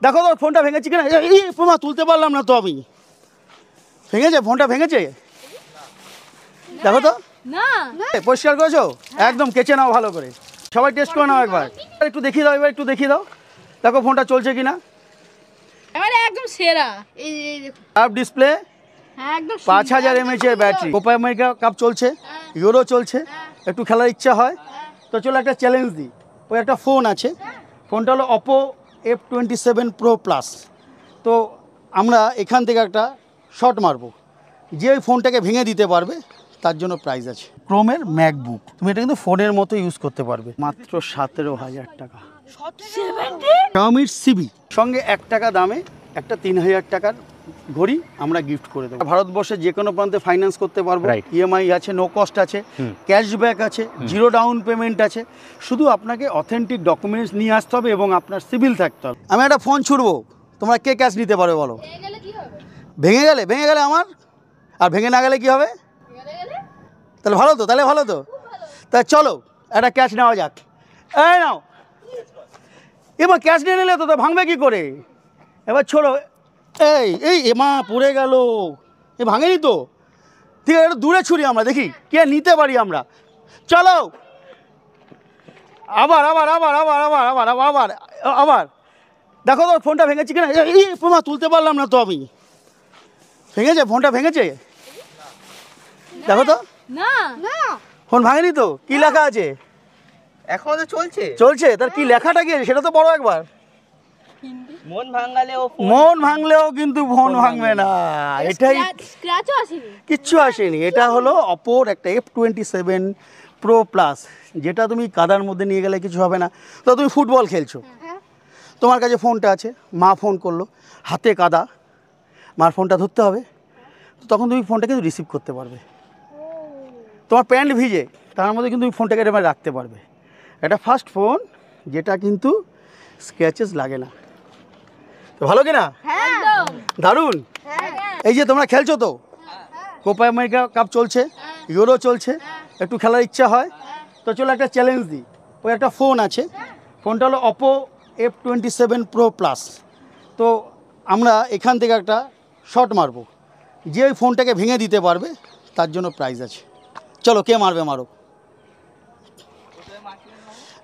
দেখো তো ফোনটা ভেঙেছি কিনা। এই মা তুলতে পারলাম না তো আমি। ভেঙেছে ফোনটা, ভেঙেছে? দেখো তো। না পরিষ্কার করেছো? একদম কেচে নাও ভালো করে। সবাই টেস্ট করে নাও একবার। একটু দেখিয়ে দাও, এবার একটু দেখিয়ে দাও। দেখো ফোনটা চলছে কিনা। এবারে একদম সেরা। এই দেখো কাপ ডিসপ্লে, হ্যাঁ একদম 5000 mAh এর ব্যাটারি। কোপা আমেরিকা কাপ চলছে, ইউরো চলছে, একটু খেলার ইচ্ছা হয় তো চলো একটা চ্যালেঞ্জ দিই। ওই একটা ফোন আছে, ফোনটা হলো অপো F27 Pro Plus। তো আমরা এখান থেকে একটা শট মারবো, যে ওই ফোনটাকে ভেঙে দিতে পারবে তার জন্য প্রাইজ আছে। ক্রোমের ম্যাকবুক, তুমি এটা কিন্তু ফোনের মতো ইউজ করতে পারবে, মাত্র 17,000 টাকা। Xiaomi CB সঙ্গে 1 টাকা দামে একটা 3000 টাকার ঘড়ি আমরা গিফট করে দেবো। ভারতবর্ষে যে কোনো প্রান্তে ফাইন্যান্স করতে পারবো, ইএমআই আছে, নো কস্ট আছে, ক্যাশব্যাক আছে, জিরো ডাউন পেমেন্ট আছে। শুধু আপনাকে অথেন্টিক ডকুমেন্টস নিয়ে আসতে হবে এবং আপনার সিভিল থাকতে হবে। আমি একটা ফোন ছুড়বো, তোমরা কে ক্যাশ নিতে পারবে বলো? ভেঙে গেলে আমার, আর ভেঙে না গেলে কি হবে? তাহলে ভালো তো, তা চলো একটা ক্যাশ নেওয়া যাক। এই নাও, এবার ক্যাশ নিয়ে নিলে তো ভাঙবে কি করে? এবার ছোড়ো। এই এমা পড়ে গেল, এ ভাঙেনি তো। ঠিক আছে, একটু দূরে ছুরি আমরা, দেখি কে নিতে পারি আমরা। চলো আবার আবার আবার আবার আবার আবার আবার আবার দেখো তো ফোনটা ভেঙেছি কিনা। এই মা তুলতে পারলাম না তো আমি। ভেঙেছে ফোনটা, ভেঙেছে? দেখো তো। না না ফোন ভাঙেনি তো। কি লেখা আছে? এখনো তো চলছে। তার কি লেখাটা কি আছে সেটা তো বড় একবার। মন ভাঙলেও কিন্তু ফোন ভাঙবে না, এটাই। স্ক্র্যাচও আসেনি, কিচ্ছু আসেনি। এটা হলো অপোর একটা F27 Pro Plus, যেটা তুমি কাদার মধ্যে নিয়ে গেলে কিছু হবে না। তো তুমি ফুটবল খেলছো, তোমার কাছে ফোনটা আছে, মা ফোন করলো, হাতে কাদা, মার ফোনটা ধরতে হবে, তো তখন তুমি ফোনটা কিন্তু রিসিভ করতে পারবে। তোমার প্যান্ট ভিজে, তার মধ্যে কিন্তু তুমি ফোনটাকে এরকম রাখতে পারবে। এটা ফার্স্ট ফোন যেটা কিন্তু স্ক্র্যাচেস লাগে না। তো ভালো কিনা? দারুণ। এই যে তোমরা খেলছো তো, কোপা আমেরিকা কাপ চলছে, ইউরো চলছে, একটু খেলার ইচ্ছা হয় তো চলো একটা চ্যালেঞ্জ দিই। ওই একটা ফোন আছে, ফোনটা হলো অপো F27 Pro Plus। তো আমরা এখান থেকে একটা শট মারবো, যে ওই ফোনটাকে ভেঙে দিতে পারবে তার জন্য প্রাইজ আছে। চলো কে মারবে মারো,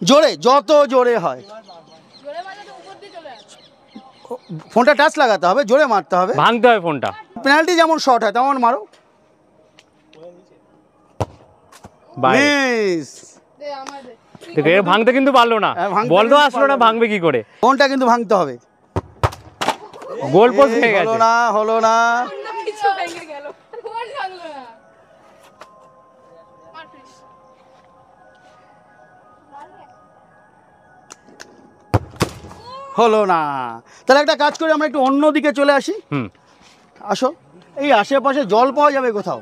জোরে, যত জোরে হয়। ফোনটা টাচ লাগাতে হবে, জোরে মারতে হবে, ভাঙতে হবে ফোনটা। পেনাল্টি যেমন শট হয় তেমন মারো। মিস। ঠিক আছে, ভাঙতে কিন্তু পারলো না, বল তো আসলো না, ভাঙবে কি করে? ফোনটা কিন্তু ভাঙতে হবে। গোল পোস্ট হয়ে গেছে। হলো না। কিছু ভেঙে গেল, ফোন ভাঙলো না। হলো না। তাহলে একটা কাজ করে আমরা একটু অন্য দিকে চলে আসি। আসো, এই আশেপাশে জল পাওয়া যাবে কোথাও?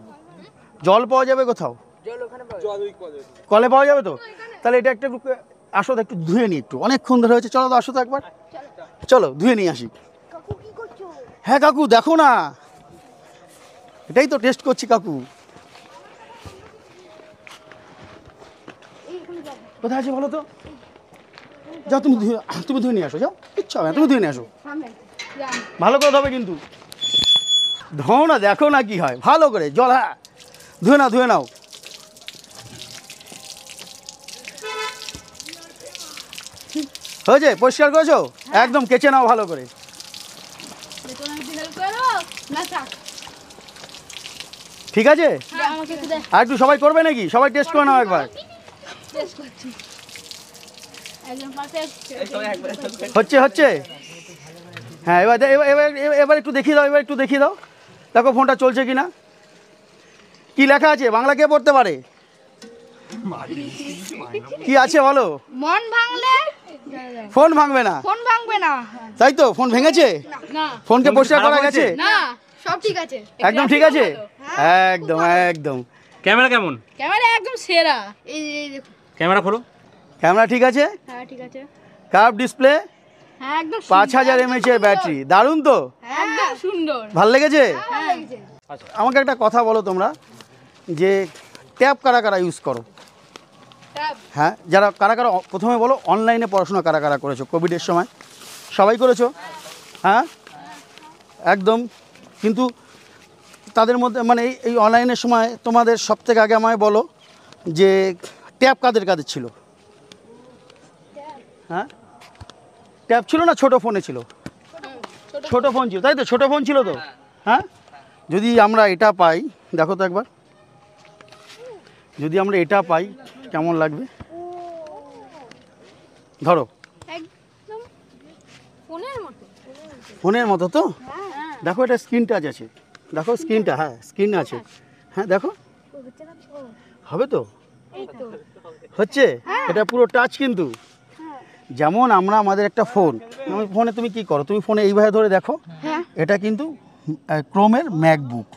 কলে পাওয়া যাবে তো? তাহলে এটা একটা আসো তো, একটু ধুয়ে নিই, একটু অনেকক্ষণ ধরে হয়েছে। চলো তো আসো তো একবার, চলো ধুয়ে নিয়ে আসি। হ্যাঁ কাকু দেখো না, এটাই তো টেস্ট করছি কাকু। কোথায় আছে বলো তো? যাও তুমি ধুয়ে নিয়ে আসো, যাও, কিচ্ছু হবে না, তুমি ধুয়ে নিয়ে আসো। ভালো করে ধোবে কিন্তু, ধোও না, দেখো না কি হয়, ভালো করে জল। হ্যাঁ ধুয়ে নাও। হয়েছে? পরিষ্কার করেছো? একদম কেচে নাও ভালো করে। ঠিক আছে, আর একটু সবাই করবে নাকি? সবাই টেস্ট করে নাও একবার। হচ্ছে। হ্যাঁ এবার একটু দেখিয়ে দাও, দেখো ফোনটা চলছে কিনা। কি লেখা আছে? বাংলা কে পড়তে পারে? কি আছে বলো? মন ভাঙলে ফোন ভাঙবে না। তাই তো? ফোন ভেঙেছে? ফোনকে পরিষ্কার করা গেছে? না, সব ঠিক আছে, একদম ঠিক আছে। একদম। ক্যামেরা কেমন? ক্যামেরা একদম সেরা। এই দেখো ক্যামেরা খোলো। ক্যামেরা ঠিক আছে, হ্যাঁ ঠিক আছে, কার্ভ ডিসপ্লে, হ্যাঁ একদম 5000 mAh এর ব্যাটারি। দারুণ তো, একদম সুন্দর। ভাল লেগেছে? হ্যাঁ আমাকে একটা কথা বলো তোমরা, যে ট্যাব কারা ইউজ করো? হ্যাঁ, যারা কারা প্রথমে বলো, অনলাইনে পড়াশোনা কারা করেছো কোভিডের সময়? সবাই করেছো? হ্যাঁ একদম। কিন্তু তাদের মধ্যে মানে এই অনলাইনের সময় তোমাদের সবথেকে আগে আমায় বলো যে ট্যাব কাদের কাদের ছিল? হ্যাঁ ট্যাব ছিল না ছোটো ফোনে ছিল? ছোটো ফোন ছিল তাই তো, ছোটো ফোন ছিল তো। হ্যাঁ যদি আমরা এটা পাই, দেখো তো একবার, যদি আমরা এটা পাই কেমন লাগবে ধরো। একদম ফোনের মতো। ফোনের মতো তো। দেখো এটা স্ক্রিন টাচ আছে, দেখো স্ক্রিনটা, হ্যাঁ স্ক্রিন আছে, হ্যাঁ দেখো হবে তো, হচ্ছে এটা পুরো টাচ কিন্তু। যেমন আমরা আমাদের একটা ফোন, ফোনে তুমি কি করো, তুমি ফোনে এইভাবে ধরে দেখো, এটা কিন্তু ক্রোমের ম্যাকবুক,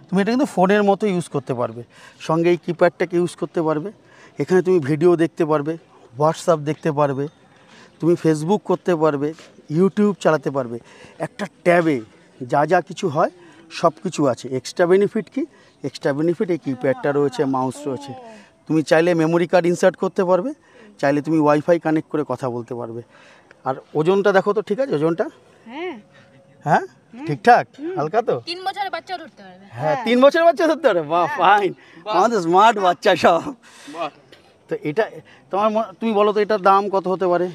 তুমি এটা কিন্তু ফোনের মতো ইউজ করতে পারবে, সঙ্গে এই কিপ্যাডটাকে ইউজ করতে পারবে। এখানে তুমি ভিডিও দেখতে পারবে, হোয়াটসঅ্যাপ দেখতে পারবে, তুমি ফেসবুক করতে পারবে, ইউটিউব চালাতে পারবে। একটা ট্যাবে যা যা কিছু হয় সব কিছু আছে। এক্সট্রা বেনিফিট কি? এক্সট্রা বেনিফিট এই কিপ্যাডটা রয়েছে, মাউস রয়েছে। তুমি চাইলে মেমোরি কার্ড ইনসার্ট করতে পারবে, চাইলে তুমি ওয়াইফাই কানেক্ট করে কথা বলতে পারবে। আর ওজনটা দেখো তো, ঠিক আছে ওজনটা? হ্যাঁ হ্যাঁ ঠিকঠাক, হালকা তো? 3 বছরের বাচ্চা ধরতে পারবে। হ্যাঁ 3 বছরের বাচ্চা ধরতে পারে, বাহ ফাইন, আমাদের স্মার্ট বাচ্চা সব। তো এটা তোমার তুমি বলো তো এটার দাম কত হতে পারে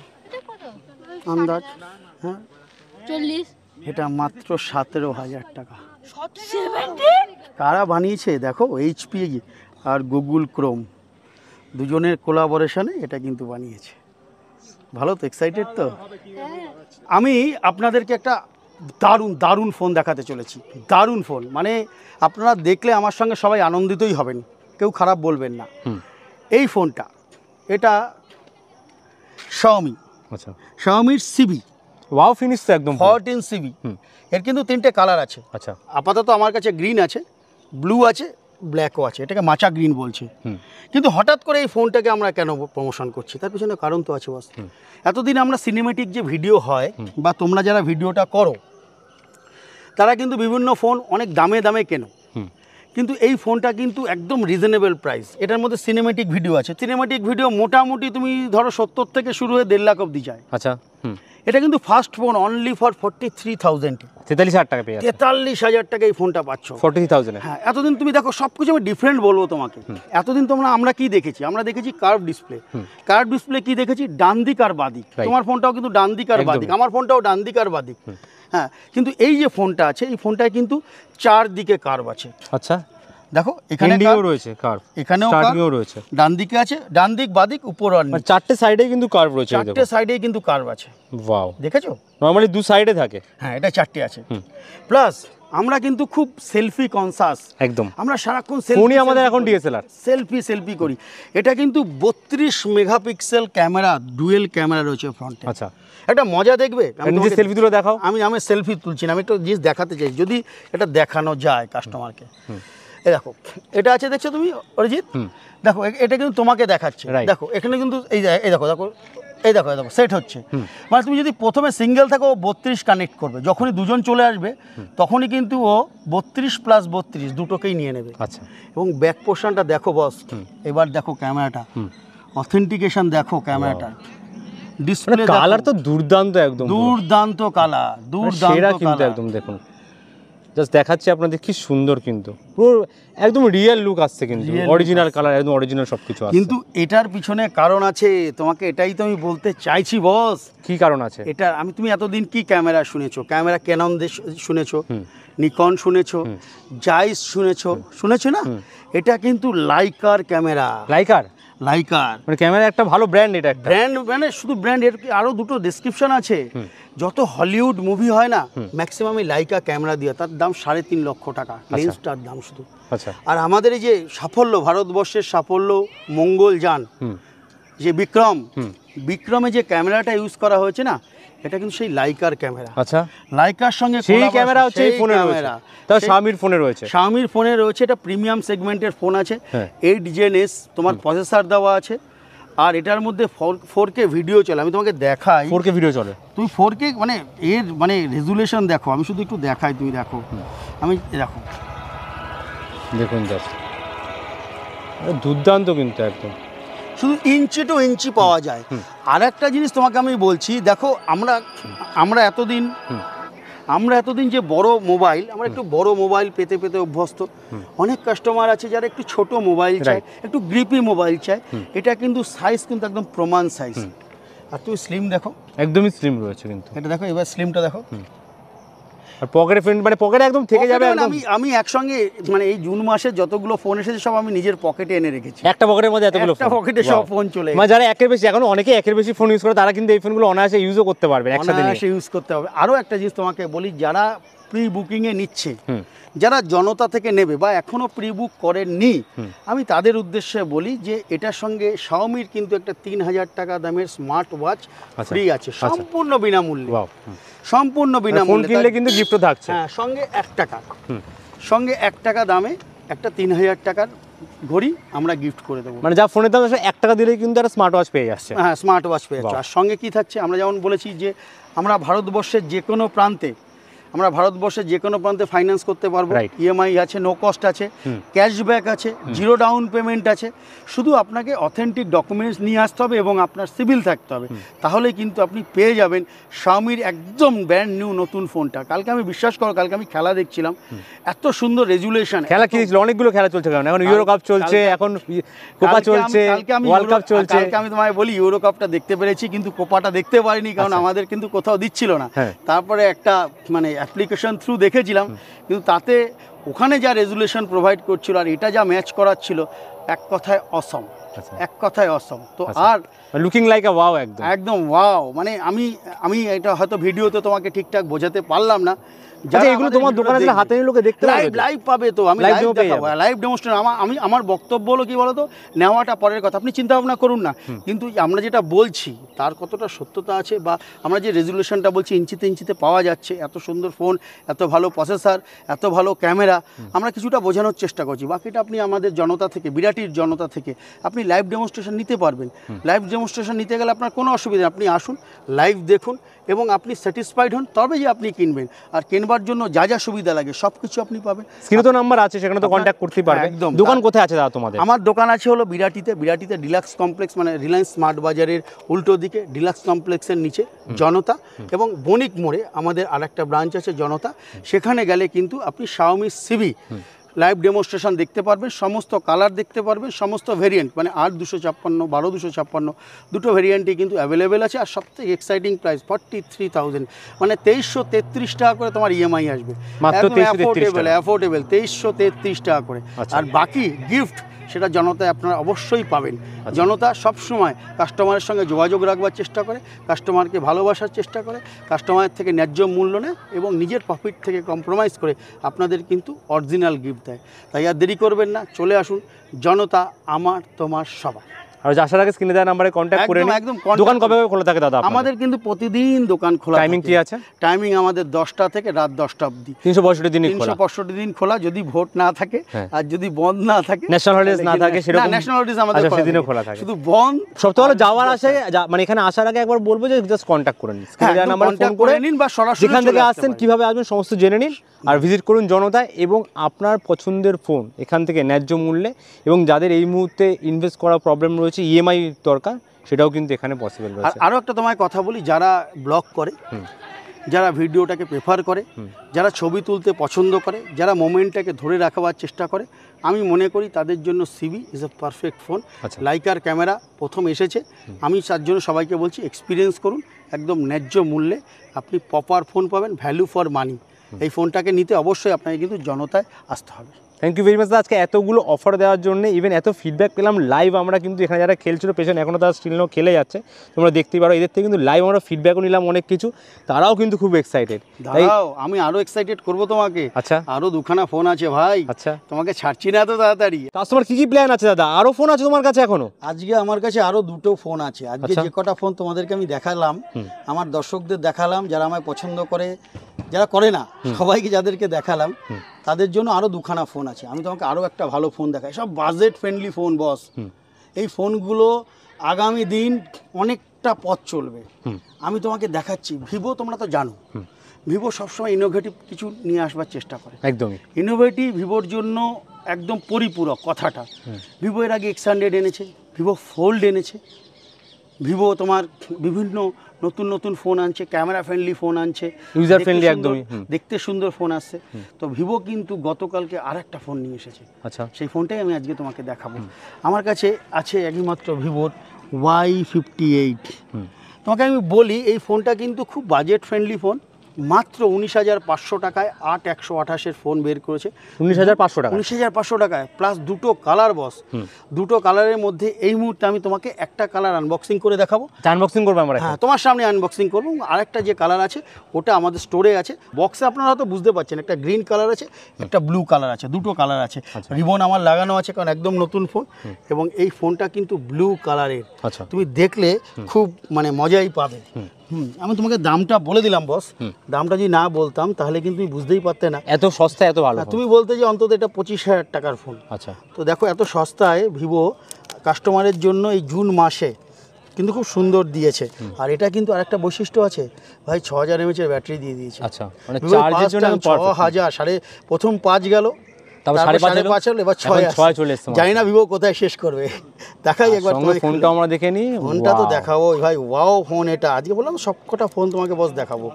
আন্দাজ? হ্যাঁ 40। এটা মাত্র 17,000 টাকা। 70? কারা বানিয়েছে দেখো, এইচপি আর গুগল ক্রোম দুজনের কোলাবোরেশনে এটা কিন্তু বানিয়েছে। ভালো তো, এক্সাইটেড তো? আমি আপনাদেরকে একটা দারুণ দারুণ ফোন দেখাতে চলেছি, দারুণ ফোন, মানে আপনারা দেখলে আমার সঙ্গে সবাই আনন্দিতই হবেন, কেউ খারাপ বলবেন না। এই ফোনটা, এটা শাওমি, আচ্ছা শাওমির সিবি ওয়াও ফিনিশ তো একদম 14 সিবি। এর কিন্তু 3টে কালার আছে। আচ্ছা আপাতত আমার কাছে গ্রিন আছে, ব্লু আছে, ব্ল্যাকও আছে, এটাকে মাচা গ্রিন বলছে। কিন্তু হঠাৎ করে এই ফোনটাকে আমরা কেন প্রমোশন করছি, তার পিছনে কারণ তো আছে বস। এতদিন আমরা সিনেমেটিক যে ভিডিও হয় বা তোমরা যারা ভিডিওটা করো তারা কিন্তু বিভিন্ন ফোন অনেক দামে দামে কেনো, কিন্তু এই ফোনটা কিন্তু একদম রিজনেবল প্রাইস। এটার মধ্যে সিনেমেটিক ভিডিও আছে, সিনেমেটিক ভিডিও মোটামুটি তুমি ধরো 70 থেকে শুরু হয়ে 1.5 লাখ অবধি যায়। আচ্ছা এটা কিন্তু ফার্স্ট ফোন অনলি ফর 43,000, 43,000 টাকা পেয়ে যাচ্ছে। 43,000 টাকা এই ফোনটা পাচ্ছ। 43,000 এ হ্যাঁ এতদিন তুমি দেখো সব কিছু আমি ডিফারেন্ট বলবো তোমাকে। এতদিন আমরা কি দেখেছি, আমরা দেখেছি কার্ভ ডিসপ্লে। কার্ভ ডিসপ্লে কি দেখেছি, ডান দিক আর বাদিক। তোমার ফোনটাও কিন্তু ডান দিক আর বাদিক, আমার ফোনটাও ডান দিক আর বাদিক। হ্যাঁ কিন্তু এই যে ফোনটা আছে, এই ফোনটায় কিন্তু 4 দিকে কার্ভ আছে। আচ্ছা দেখো এখানে এন্ডিও রয়েছে কার্ভ, এখানেও স্টার্টিংও রয়েছে, ডান দিকে আছে, ডান দিক বাদিক উপর আর নিচে, 4টে সাইডে কিন্তু কার্ভ রয়েছে। 4টে সাইডেই কিন্তু কার্ভ আছে। ওয়াও, দেখেছো? নরমালি 2 সাইডে থাকে। হ্যাঁ এটা 4টে আছে। প্লাস আমরা কিন্তু খুব সেলফি কনসাস, একদম আমরা সারাক্ষণ ফোনই আমাদের এখন ডিএসএলআর, সেলফি করি। এটা কিন্তু 32 মেগাপিক্সেল ক্যামেরা, ডুয়েল ক্যামেরা রয়েছে ফ্রন্টে। আচ্ছা একটা মজা দেখবে, নিজে সেলফি তুলে দেখাও। আমি সেলফি তুলছি না, আমি একটু জিনিস দেখাতে চাই, যদি এটা দেখানো যায় কাস্টমারকে। এই দেখো এটা আছে, দেখছো তুমি অরিজিৎ? দেখো এটা কিন্তু তোমাকে দেখাচ্ছে, দেখো এখানে কিন্তু এই দেখো এই দেখো সেট হচ্ছে। মানে তুমি যদি প্রথমে সিঙ্গেল থাকো 32 কানেক্ট করবে, যখনই দুজন চলে আসবে তখনই কিন্তু ও 32 প্লাস 32 দুটোকেই নিয়ে নেবে। আচ্ছা এবং ব্যাক পোর্শনটা দেখো বস, এবার দেখো ক্যামেরাটা, অথেন্টিকেশন দেখো ক্যামেরাটা, ডিসপ্লে কালার তো দুর্দান্ত, একদম দুর্দান্ত কালার, দুর্দান্ত কিন্তু একদম দেখুন, জাস্ট দেখাচ্ছি আপনাদের কি সুন্দর, কিন্তু পুরো একদম রিয়েল লুক আসছে, কিন্তু অরিজিনাল কালার, একদম অরিজিনাল সবকিছু আছে। কিন্তু এটার পিছনে কারণ আছে, তোমাকে এটাই তো আমি বলতে চাইছি বস। কি কারণ আছে এটা? তুমি এতদিন কি ক্যামেরা শুনেছো, ক্যামেরা ক্যানন শুনেছো, নিকন শুনেছো, জাইস শুনেছো না? এটা কিন্তু লাইকার ক্যামেরা। লাইকার মানে ক্যামেরা একটা ভালো ব্র্যান্ড, এটা একটা ব্র্যান্ড, মানে শুধু ব্র্যান্ড, এর আরো দুটো ডেসক্রিপশন আছে। যত হলিউড মুভি হয় না ম্যাক্সিমাম লাইকা ক্যামেরা দিয়ে, তার দাম 3.5 লক্ষ টাকা লেন্সটার দাম শুধু। আচ্ছা আর আমাদের এই যে সাফল্য, ভারতবর্ষের সাফল্য, মঙ্গলযান যে বিক্রমে যে ক্যামেরাটা ইউজ করা হয়েছে না, এটা কিন্তু সেই লাইকার ক্যামেরা। আচ্ছা লাইকার সঙ্গে সেই ক্যামেরা হচ্ছে এই ফোনে রয়েছে, তাও শাওমির ফোনে রয়েছে। এটা প্রিমিয়াম সেগমেন্টের ফোন আছে, 8 Gen S তোমার প্রসেসর দেওয়া আছে, আর এটার মধ্যে 4K ভিডিও চলে। আমি তোমাকে দেখাই, 4K ভিডিও চলে। তুমি 4K মানে এর মানে রেজুলেশন দেখো, আমি শুধু একটু দেখাই, তুমি দেখো, আমি দেখো, দেখুন জাস্ট দুর্দান্ত, কিন্তু একদম শুধু ইঞ্চি টু ইঞ্চি পাওয়া যায়। আর একটা জিনিস তোমাকে আমি বলছি, দেখো আমরা এতদিন আমরা এতদিন যে বড় মোবাইল, আমরা একটু বড় মোবাইল পেতে পেতে অভ্যস্ত। অনেক কাস্টমার আছে যারা একটু ছোট মোবাইল চায়, একটু গ্রিপি মোবাইল চায়। এটা কিন্তু সাইজ কিন্তু একদম প্রমাণ সাইজ। আর তুমি স্লিম দেখো, একদমই স্লিম রয়েছে কিন্তু। এটা দেখো, এবার স্লিমটা দেখো। আর পকেটে ফ্রেন্ড, মানে পকেটে একদম থেকে যাবে একদম। আমি একসঙ্গে মানে এই জুন মাসে যতগুলো ফোন এসেছে সব আমি নিজের পকেটে এনে রেখেছি। একটা পকেটের মধ্যে এতগুলো একটা পকেটে সব ফোন চলে মানে যারা একের বেশি, এখন অনেকে একের বেশি ফোন ইউজ করে, তারা কিন্তু এই ফোনগুলো অনায়াসে ইউজও করতে পারবে একসাথে নিয়ে। অনায়াসে ইউজ করতে হবে। আরও একটা জিনিস তোমাকে বলি, যারা প্রি বুকিংয়ে নিচ্ছে, যারা জনতা থেকে নেবে বা এখনও প্রি বুক করেননি, আমি তাদের উদ্দেশ্যে বলি যে এটার সঙ্গে শাওমির কিন্তু একটা 3000 টাকা দামের স্মার্ট ওয়াচ ফ্রি আছে, সম্পূর্ণ বিনামূল্যে। সম্পূর্ণ বিনামূল্যে, ফোন কিনলে কিন্তু গিফটও থাকছে। হ্যাঁ, সঙ্গে 1 টাকা, সঙ্গে 1 টাকা দামে একটা 3000 টাকার ঘড়ি আমরা গিফট করে দেবো। মানে যা ফোনের দাম আছে 1 টাকা দিলেই কিন্তু একটা স্মার্ট ওয়াচ পেয়ে যাচ্ছে। হ্যাঁ, স্মার্ট ওয়াচ পেয়ে যাচ্ছে। আর সঙ্গে কি থাকছে, আমরা যেমন বলেছি যে আমরা ভারতবর্ষের যে কোনো প্রান্তে ফাইন্যান্স করতে পারবো। ইএমআই আছে, নো কস্ট আছে, ক্যাশব্যাক আছে, জিরো ডাউন পেমেন্ট আছে। শুধু আপনাকে অথেন্টিক ডকুমেন্টস নিয়ে আসতে হবে এবং আপনার সিভিল থাকতে হবে, তাহলে কিন্তু আপনি পেয়ে যাবেন শাওমির একদম ব্র্যান্ড নিউ নতুন ফোনটা। কালকে আমি বিশ্বাস করো, কালকে আমি খেলা দেখছিলাম, এত সুন্দর রেজুলেশন। খেলা কি ছিল, অনেকগুলো খেলা চলছে, কারণ এখন ইউরো কাপ চলছে, এখন কোপা চলছে, ওয়ার্ল্ড কাপ চলছে। কালকে আমি তোমায় বলি ইউরো কাপটা দেখতে পেরেছি, কিন্তু কোপাটা দেখতে পারিনি, কারণ আমাদের কিন্তু কোথাও দিচ্ছিল না। তারপরে একটা মানে অ্যাপ্লিকেশন থ্রু দেখেছিলাম, কিন্তু তাতে ওখানে যা রেজুলেশন প্রোভাইড করছিল আর এটা যা ম্যাচ করাচ্ছিল, এক কথায় অসম, এক কথায় অসম। তো are looking like a wow, একদম ওয়াও। মানে আমি এটা হয়তো ভিডিওতে তোমাকে ঠিকঠাক বোঝাতে পারলাম না। এগুলো তোমার দোকানে হাতে নিয়ে লোকে দেখতে পাবে, লাইভ পাবে। তো আমি লাইভ দেখাবো, লাইভ ডেমনস্ট্রেশন। আমার বক্তব্য হলো কি বলতো, নেওয়াটা পরের কথা, আপনি চিন্তা ভাবনা করুন না, কিন্তু আমরা যেটা বলছি তার কতটা সত্যতা আছে, বা আমরা যে রেজুলেশনটা বলছি ইঞ্চিতে ইঞ্চিতে পাওয়া যাচ্ছে। এত সুন্দর ফোন, এত ভালো প্রসেসর, এত ভালো ক্যামেরা, আমরা কিছুটা বোঝানোর চেষ্টা করছি। বাকিটা আপনি আমাদের জনতা থেকে, বিরাটির জনতা থেকে আপনি লাইভ ডেমনস্ট্রেশন নিতে পারবেন। লাইভ ডেমনস্ট্রেশন নিতে গেলে আপনার কোনো অসুবিধা নেই, আপনি আসুন, লাইভ দেখুন এবং আপনি স্যাটিসফাইড হন, তবে যে আপনি কিনবেন। আর কেনবার জন্য যা যা সুবিধা লাগে সব কিছু আপনি পাবেন। স্ক্রিনে তো নাম্বার আছে, সেখানে তো কন্ট্যাক্ট করতে পারবেন। একদম। দোকান কোথায় আছে দাদা তোমাদের? আমার দোকান আছে হলো বিরাটিতে ডিলাক্স কমপ্লেক্স, মানে রিলায়েন্স স্মার্ট বাজারের উল্টো দিকে ডিলাক্স কমপ্লেক্সের নিচে জনতা, এবং বণিক মোড়ে আমাদের আরেকটা ব্রাঞ্চ আছে জনতা। সেখানে গেলে কিন্তু আপনি শাওমি সিভি লাইভ ডেমনস্ট্রেশন দেখতে পারবেন, সমস্ত কালার দেখতে পারবেন, সমস্ত ভেরিয়েন্ট, মানে 8-256, 12-256 দুটো ভেরিয়েন্টই কিন্তু অ্যাভেলেবেল আছে। আর সবথেকে এক্সাইটিং প্রাইস 43,000, মানে 2333 টাকা করে তোমার ইএমআই আসবে, অ্যাফোর্ডেবল 2333 টাকা করে। আর বাকি গিফট সেটা জনতায় আপনারা অবশ্যই পাবেন। জনতা সবসময় কাস্টমারের সঙ্গে যোগাযোগ রাখবার চেষ্টা করে, কাস্টমারকে ভালোবাসার চেষ্টা করে, কাস্টমারের থেকে ন্যায্য মূল্য নেয় এবং নিজের প্রফিট থেকে কম্প্রোমাইজ করে আপনাদের কিন্তু অরিজিনাল গিফট দেয়। তাই আর দেরি করবেন না, চলে আসুন। জনতা আমার তোমার সবার। আর আসার আগে স্ক্রিনে দেওয়া নম্বরে কন্ট্যাক্ট করে নিন। একদম। দোকান কবে খোলা থাকে দাদা? আমাদের কিন্তু প্রতিদিন দোকান খোলা। টাইমিং কি আছে? টাইমিং আমাদের 10টা থেকে রাত 10টা অবধি, 365 দিনই খোলা। 365 দিন খোলা, যদি ভোট না থাকে আর যদি বন্ধ না থাকে, ন্যাশনাল হলিডেজ না থাকে, সেরকম ন্যাশনাল হলিডেজ আমাদের সেদিনও খোলা থাকে। শুধু বন্ধ সপ্তাহে হলো যাওয়ার আসে, মানে এখানে আসার আগে একবার বলবো যে জাস্ট কন্ট্যাক্ট করে নিন, স্ক্রিনে দেওয়া নম্বরে ফোন করে নিন, বা সরাসরি যেখান থেকে আসছেন কিভাবে আসবেন সমস্ত জেনে নিন। আর ভিজিট করুন জনতা, এবং আপনার পছন্দের ফোন এখান থেকে ন্যায্য মূল্যে, এবং যাদের এই মুহূর্তে ইনভেস্ট করা প্রবলেম রয়েছে, ইএমআই দরকার, সেটাও কিন্তু এখানে পসিবল রয়েছে। আরও একটা তোমায় কথা বলি, যারা ব্লগ করে, যারা ভিডিওটাকে প্রেফার করে, যারা ছবি তুলতে পছন্দ করে, যারা মোমেন্টটাকে ধরে রাখবার চেষ্টা করে, আমি মনে করি তাদের জন্য CV is a perfect phone. Liker camera প্রথম এসেছে, আমি তার জন্য সবাইকে বলছি এক্সপিরিয়েন্স করুন, একদম ন্যায্য মূল্যে আপনি প্রপার ফোন পাবেন, ভ্যালু ফর মানি। এই ফোনটাকে নিতে অবশ্যই আপনাকে কিন্তু জনতায় আসতে হবে। থ্যাংক ইউ ভেরি মাচ আজকে এতগুলো অফার দেওয়ার জন্য, ইভেন এত ফিডব্যাক পেলাম লাইভ। আমরা কিন্তু এখানে যারা খেলছিল পেছনে, এখনও তারা স্টিল খেলে যাচ্ছে, তোমরা দেখতেই পারো। এদের থেকে কিন্তু লাইভ আমরা ফিডব্যাকও নিলাম অনেক কিছু, তারাও কিন্তু খুব এক্সাইটেড। দাঁড়াও, আমি আরো এক্সাইটেড করবো তোমাকে। আচ্ছা, আরো দুখানা ফোন আছে ভাই। আচ্ছা, তোমাকে ছাড়ছি না তো তাড়াতাড়ি। কাস্টমার কি প্ল্যান আছে দাদা? আরো ফোন আছে তোমার কাছে এখনো? আজকে আমার কাছে আরো দুটো ফোন আছে। আজকে যে কটা ফোন তোমাদেরকে আমি দেখালাম, আমার দর্শকদের দেখালাম, যারা আমায় পছন্দ করে, যারা করে না, সবাইকে যাদেরকে দেখালাম, তাদের জন্য আরও দুখানা ফোন আছে। আমি তোমাকে আরও একটা ভালো ফোন দেখাই, সব বাজেট ফ্রেন্ডলি ফোন বস। এই ফোনগুলো আগামী দিন অনেকটা পথ চলবে। আমি তোমাকে দেখাচ্ছি ভিভো, তোমরা তো জানো ভিভো সবসময় ইনোভেটিভ কিছু নিয়ে আসবার চেষ্টা করে। একদমই ইনোভেটিভ ভিভোর জন্য একদম পরিপূরক কথাটা। ভিভো এর আগে X100 এনেছে, ভিভো ফোল্ড এনেছে, ভিভো তোমার বিভিন্ন নতুন নতুন ফোন আনছে, ক্যামেরা ফ্রেন্ডলি ফোন আনছে, ইউজার ফ্রেন্ডলি একদমই। দেখতে সুন্দর ফোন আসছে। তো ভিভো কিন্তু গতকালকে আরেকটা ফোন নিয়ে এসেছে। আচ্ছা, সেই ফোনটাই আমি আজকে তোমাকে দেখাবো। আমার কাছে আছে একমাত্র ভিভোর Y58। তোমাকে আমি বলি এই ফোনটা কিন্তু খুব বাজেট ফ্রেন্ডলি ফোন, মাত্র 19,500 টাকায় 8/128 ফোন বের করেছে। 19,500 টাকা, 19,500 টাকায় প্লাস দুটো কালার বস। দুটো কালারের মধ্যে এই মুহূর্তে আমি তোমাকে একটা কালার আনবক্সিং করে দেখাবো। আনবক্সিং করবো আমরা। হ্যাঁ, তোমার সামনে আনবক্সিং করবো। আরেকটা যে কালার আছে ওটা আমাদের স্টোরে আছে। বক্সে আপনারা হয়তো বুঝতে পারছেন, একটা গ্রিন কালার আছে, একটা ব্লু কালার আছে, দুটো কালার আছে। রিবন আমার লাগানো আছে কারণ একদম নতুন ফোন, এবং এই ফোনটা কিন্তু ব্লু কালারের। আচ্ছা, তুমি দেখলে খুব মানে মজাই পাবে। আমি তোমাকে দামটা বলে দিলাম বস। দামটা যদি না বলতাম তাহলে কিন্তু তুমি বুঝতেই পারতে না এত সস্তা এত ভালো। তুমি বলতে যে অন্তত এটা 25,000 টাকার ফোন। আচ্ছা, তো দেখো এত সস্তায় ভিভো কাস্টমারের জন্য এই জুন মাসে কিন্তু খুব সুন্দর দিয়েছে। আর এটা কিন্তু আরেকটা বৈশিষ্ট্য আছে ভাই, 6000 mAh এর ব্যাটারি দিয়ে দিয়েছে। আচ্ছা, মানে চার্জের জন্য 6000, প্রথম 5 গেল, তারপর 5.5 হলো, এবার 6 চলে এসেছে। জানি না ভিভো কোথায় শেষ করবে। দেখাই একবার তোমাকে ফোনটা আমরা দেখে নিই। ফোনটা তো দেখাবো ভাই, ওয়াও ফোন এটা। আজকে বললাম সবকটা ফোন তোমাকে বস দেখাবো।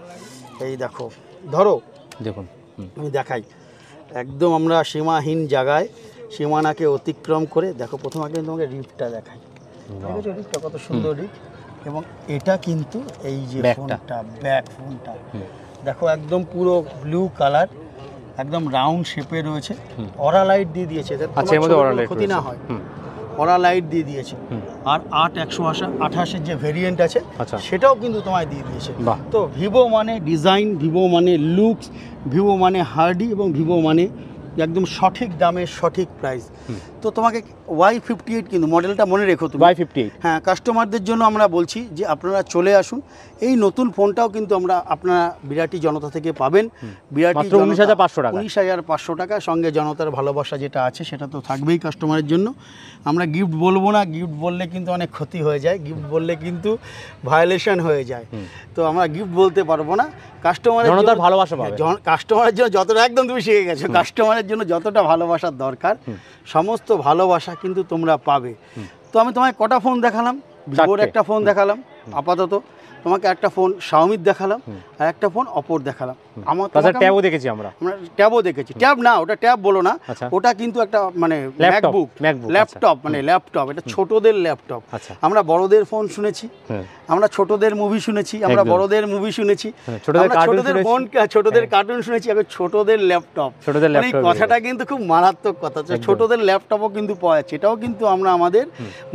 এই দেখো, ধরো দেখুন, আমি দেখাই একদম আমরা সীমাহীন জায়গায়, সীমানাকে অতিক্রম করে। দেখো প্রথম আগে তোমাকে রিপটা দেখাই। ঠিক আছে, রিপটা কত সুন্দর রিপ। এবং এটা কিন্তু এই যে ফোনটা, ব্যাক ফোনটা দেখো একদম পুরো ব্লু কালার, একদম রাউন্ড শেপে রয়েছে। অরা লাইট দিয়ে দিয়েছে, আচ্ছা, এর মধ্যে অরা লাইট ক্ষতি না হয়, অরা লাইট দিয়ে দিয়েছে। আর 8/128 যে ভেরিয়েন্ট আছে সেটাও কিন্তু তোমায় দিয়ে দিয়েছে। তো ভিভো মানে ডিজাইন, ভিভো মানে লুকস, ভিভো মানে হার্ডি, এবং ভিভো মানে একদম সঠিক দামে সঠিক প্রাইস। তো তোমাকে Y58 কিন্তু মডেলটা মনে রেখো তুমি, Y58। হ্যাঁ, কাস্টমারদের জন্য আমরা বলছি যে আপনারা চলে আসুন। এই নতুন ফোনটাও কিন্তু আপনারা বিরাটি জনতা থেকে পাবেন। বিরাটি 19,500 টাকা, 19,500 টাকা। সঙ্গে জনতার ভালোবাসা যেটা আছে সেটা তো থাকবেই কাস্টমারের জন্য। আমরা গিফট বলবো না, গিফট বললে কিন্তু অনেক ক্ষতি হয়ে যায়, গিফট বললে কিন্তু ভায়োলেশন হয়ে যায়। তো আমরা গিফট বলতে পারবো না। কাস্টমারের জনতার ভালোবাসা পাবে। কাস্টমারের জন্য যতটা, একদম তুমি শিখে গেছো, কাস্টমারের জন্য যতটা ভালোবাসার দরকার সমস্ত ভালোবাসা কিন্তু তোমরা পাবে। তো আমি তোমায় কটা ফোন দেখালাম, ভিভোর একটা ফোন দেখালাম আপাতত, তোমাকে একটা ফোন শাওমির দেখালাম, আর একটা ফোন অপোর দেখালাম। আমার ট্যাবও দেখেছি, আমরা ট্যাবও দেখেছি। ট্যাব না, ওটা ট্যাব বলো না, ওটা কিন্তু একটা মানে ম্যাকবুক, ল্যাপটপ, মানে ল্যাপটপ, এটা ছোটদের ল্যাপটপ। আমরা বড়দের ফোন শুনেছি, আমরা ছোটদের মুভি শুনেছি, আমরা বড়দের মুভি শুনেছি, ছোটদের ফোন, ছোটদের কার্টুন শুনেছি, আগে ছোটদের ল্যাপটপ। এই কথাটা কিন্তু খুব মারাত্মক কথা। ছোটদের ল্যাপটপও কিন্তু পাওয়া যাচ্ছে। এটাও কিন্তু আমরা আমাদের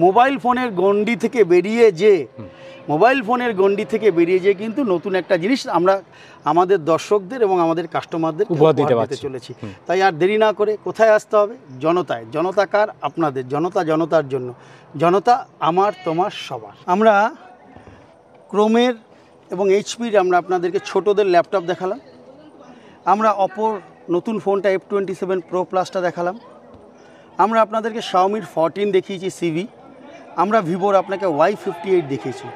মোবাইল ফোনের গণ্ডি থেকে বেরিয়ে যে কিন্তু নতুন একটা জিনিস আমরা আমাদের দর্শকদের এবং আমাদের কাস্টমারদের উপহার দিতে চলেছি। তাই আর দেরি না করে কোথায় আসতে হবে? জনতায়। জনতা কার? আপনাদের। জনতা জনতার জন্য। জনতা আমার, তোমার, সবার। আমরা ক্রোমের এবং এইচপির আমরা আপনাদেরকে ছোটদের ল্যাপটপ দেখালাম। আমরা অপোর নতুন ফোনটা F27 Pro Plus-টা দেখালাম। আমরা আপনাদেরকে শাওমির 14 দেখিয়েছি সিভি। আমরা ভিভোর আপনাকে Y58 দেখিয়েছি।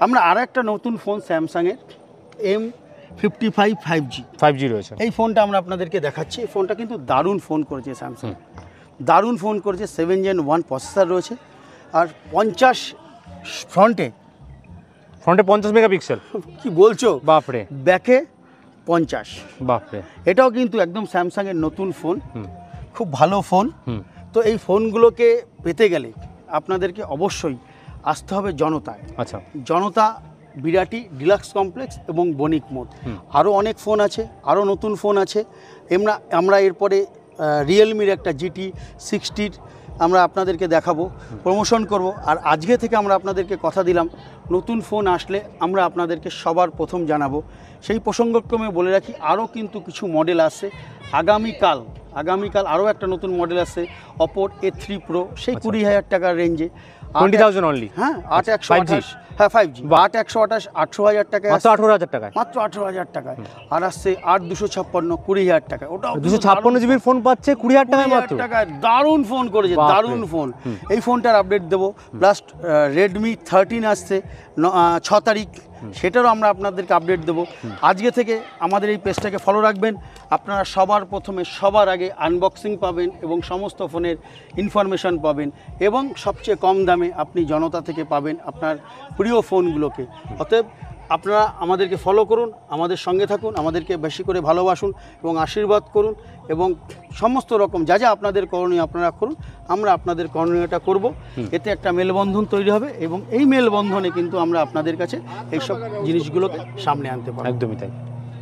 আমরা আর একটা নতুন ফোন স্যামসাংয়ের M55 5G রয়েছে, এই ফোনটা আমরা আপনাদেরকে দেখাচ্ছি। এই ফোনটা কিন্তু দারুণ ফোন করেছে স্যামসাং, দারুণ ফোন করেছে। 7 Gen 1 প্রসেসর রয়েছে, আর 50 ফ্রন্টে 50 মেগাপিক্সেল। কি বলছো? বাপরে। ব্যাকে 50। বাপরে। এটাও কিন্তু একদম স্যামসাংয়ের নতুন ফোন, খুব ভালো ফোন। তো এই ফোনগুলোকে পেতে গেলে আপনাদেরকে অবশ্যই আসতে হবে জনতায়। আচ্ছা, জনতা, বিরাটি, ডিলাক্স কমপ্লেক্স এবং বণিক মোড়। আরও অনেক ফোন আছে, আরও নতুন ফোন আছে। আমরা এরপরে রিয়েলমির একটা GT60 আমরা আপনাদেরকে দেখাবো, প্রমোশন করব। আর আজকে থেকে আমরা আপনাদেরকে কথা দিলাম, নতুন ফোন আসলে আমরা আপনাদেরকে সবার প্রথম জানাবো। সেই প্রসঙ্গক্রমে বলে রাখি, আরও কিন্তু কিছু মডেল আসছে আগামীকাল আরও একটা নতুন মডেল আসছে অপোর A3 Pro, সেই 20,000 টাকার রেঞ্জে। 20,000 অনলি। হ্যাঁ, 8/128, হ্যাঁ 5G, 8/128 18,000 টাকায়, মাত্র 18,000 টাকায়, মাত্র 18,000 টাকায়। আর আসছে 8/256 20,000 টাকায়। ওটাও 256 জিবির ফোন পাচ্ছে 20,000 টাকায় মাত্র। দারুণ ফোন করেছে, দারুণ ফোন। এই ফোনটার আপডেট দেবো। প্লাস Redmi 13 আসছে 6 তারিখ, সেটারও আমরা আপনাদেরকে আপডেট দেবো। আজকে থেকে আমাদের এই পেজটাকে ফলো রাখবেন। আপনারা সবার প্রথমে সবার আগে আনবক্সিং পাবেন এবং সমস্ত ফোনের ইনফরমেশন পাবেন, এবং সবচেয়ে কম দামে আপনি জনতা থেকে পাবেন আপনার প্রিয় ফোনগুলোকে। অতএব আপনারা আমাদেরকে ফলো করুন, আমাদের সঙ্গে থাকুন, আমাদেরকে বেশি করে ভালোবাসুন এবং আশীর্বাদ করুন, এবং সমস্ত রকম যা যা আপনাদের করণীয় আপনারা করুন, আমরা আপনাদের করণীয়টা করব। এতে একটা মেলবন্ধন তৈরি হবে এবং এই মেলবন্ধনে কিন্তু আমরা আপনাদের কাছে এইসব জিনিসগুলোকে সামনে আনতে পারব। একদমই তাই।